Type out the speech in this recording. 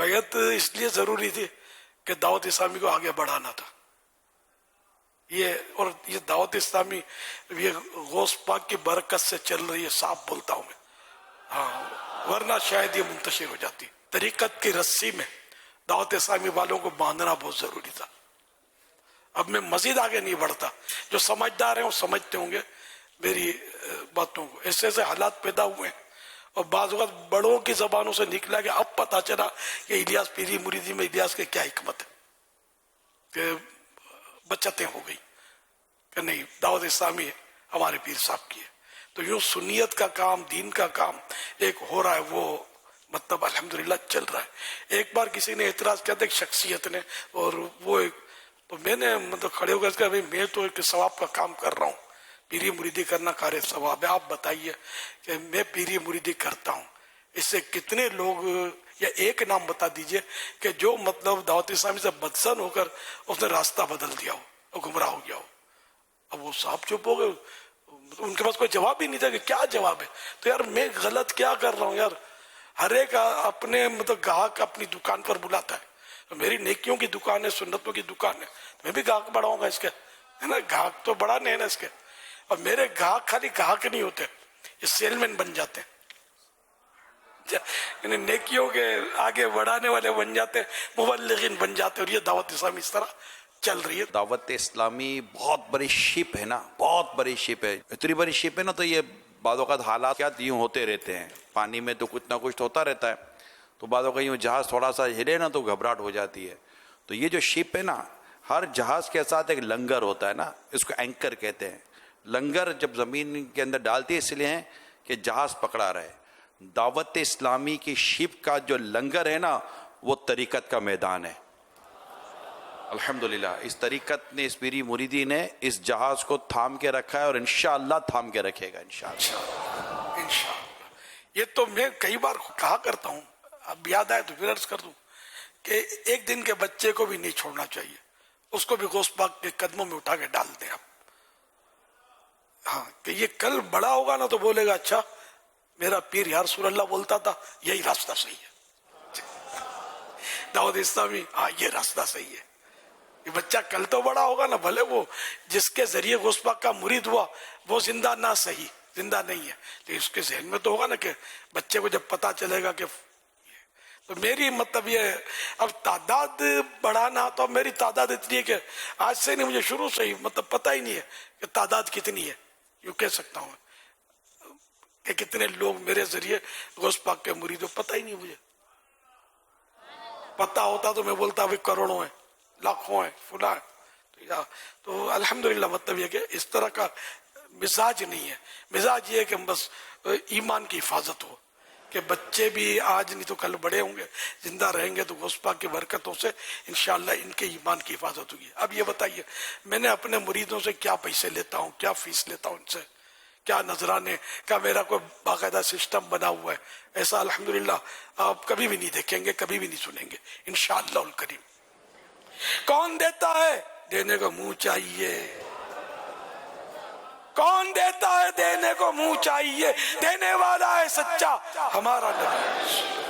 بیعت اس لیے ضروری تھی کہ دعوت اسلامی کو آگے بڑھانا تھا. یہ دعوت اسلامی یہ غوث پاک کی برکت سے چل رہی ہے، صاف بولتا ہوں میں. ہاں، ورنہ شاید یہ منتشر ہو جاتی. طریقت کی رسی میں دعوت اسلامی والوں کو باندھنا بہت ضروری تھا. اب میں مزید آگے نہیں بڑھتا. جو سمجھدار ہیں وہ سمجھتے ہوں گے میری باتوں کو. ایسے ایسے حالات پیدا ہوئے ہیں اور بعض اوقات بڑوں کی زبانوں سے نکلا کہ اب پتہ چلا کہ الیاس پیری مریدی میں الیاس کی کیا حکمت ہے، کہ بچتیں ہو گئی کہ نہیں دعوت اسلامی ہمارے پیر صاحب کی ہے. تو یوں سنیت کا کام، دین کا کام ایک ہو رہا ہے، وہ مطلب الحمدللہ چل رہا ہے. ایک بار کسی نے اعتراض کیا تھا ایک شخصیت نے، اور وہ تو میں نے مطلب کھڑے ہو کر کہا بھائی میں تو ایک ثواب کا کام کر رہا ہوں، پیری مریدی کرنا کار ثواب ہے. آپ بتائیے کہ میں پیری مریدی کرتا ہوں، اس سے کتنے لوگ، یا ایک نام بتا دیجئے کہ جو مطلب دعوت اسلامی سے بدسن ہو کر اس نے راستہ بدل دیا ہو اور گمراہ ہو گیا ہو. اب وہ صاحب چپ ہو گئے، ان کے پاس کوئی جواب ہی نہیں تھا کہ کیا جواب ہے. تو یار میں غلط کیا کر رہا ہوں یار؟ ہر ایک اپنے مطلب گاہک اپنی دکان پر بلاتا ہے. میری نیکیوں کی دکان ہے، سنتوں کی دکان ہے، میں بھی گاہک بڑھاؤں گا اس کے، ہے نا. گاہک تو بڑھانے ہیں نا اس کے. اور میرے گاہک خالی گاہک نہیں ہوتے، یہ سیل مین بن جاتے ہیں، یعنی نیکیوں کے آگے بڑھانے والے بن جاتے ہیں، مبلغین بن جاتے ہیں. اور یہ دعوت اسلامی اس طرح چل رہی ہے. دعوت اسلامی بہت بڑی شپ ہے نا، بہت بڑی شپ ہے. اتنی بڑی شپ ہے نا، تو یہ بعض اوقات حالات کیا یوں ہوتے رہتے ہیں. پانی میں تو کچھ نہ کچھ ہوتا رہتا ہے، تو بعض اوقات یوں جہاز تھوڑا سا ہلے نا تو گھبراہٹ ہو جاتی ہے. تو یہ جو شپ ہے نا، ہر جہاز کے ساتھ ایک لنگر ہوتا ہے نا، اس کو اینکر کہتے ہیں. لنگر جب زمین کے اندر ڈالتی ہے اس لیے ہیں کہ جہاز پکڑا رہے. دعوت اسلامی کی شپ کا جو لنگر ہے نا، وہ طریقت کا میدان ہے. الحمدللہ اس طریقت نے، اس پیری مریدی نے اس جہاز کو تھام کے رکھا ہے، اور انشاءاللہ تھام کے رکھے گا انشاءاللہ. انشاءاللہ. یہ تو میں کئی بار کہا کرتا ہوں، اب یاد آئے تو پھر عرض کر دوں کہ ایک دن کے بچے کو بھی نہیں چھوڑنا چاہیے، اس کو بھی غوث پاک کے قدموں میں اٹھا کے ڈال دیں آپ. ہاں، کہ یہ کل بڑا ہوگا نا تو بولے گا اچھا میرا پیر یا رسول اللہ بولتا تھا، یہی راستہ صحیح ہے. دعوت اسلامی، ہاں یہ راستہ صحیح ہے. یہ بچہ کل تو بڑا ہوگا نا، بھلے وہ جس کے ذریعے غوث پاک کا مرید ہوا وہ زندہ نہ صحیح، زندہ نہیں ہے، لیکن اس کے ذہن میں تو ہوگا نا کہ بچے کو جب پتا چلے گا کہ. تو میری مطلب یہ اب تعداد بڑھانا، تو اب میری تعداد اتنی ہے کہ آج سے نہیں، مجھے شروع سے ہی مطلب پتہ ہی نہیں ہے کہ تعداد کتنی ہے. یوں کہہ سکتا ہوں کہ کتنے لوگ میرے ذریعے غوث پاک کے مرید ہو، پتہ ہی نہیں مجھے. پتہ ہوتا تو میں بولتا بھی کروڑوں ہیں، لاکھوں ہیں، فلاں. تو الحمدللہ مطلب یہ کہ اس طرح کا مزاج نہیں ہے. مزاج یہ ہے کہ بس ایمان کی حفاظت ہو، کہ بچے بھی آج نہیں تو کل بڑے ہوں گے، زندہ رہیں گے تو غوث پاک کی برکتوں سے انشاءاللہ ان کے ایمان کی حفاظت ہوگی. اب یہ بتائیے میں نے اپنے مریدوں سے کیا پیسے لیتا ہوں، کیا فیس لیتا ہوں ان سے، کیا نذرانے کا میرا کوئی باقاعدہ سسٹم بنا ہوا ہے. ایسا الحمدللہ آپ کبھی بھی نہیں دیکھیں گے، کبھی بھی نہیں سنیں گے انشاءاللہ الکریم. کون دیتا ہے؟ دینے کو منہ چاہیے. کون دیتا ہے؟ دینے کو منہ چاہیے. دینے والا ہے سچا ہمارا نبی.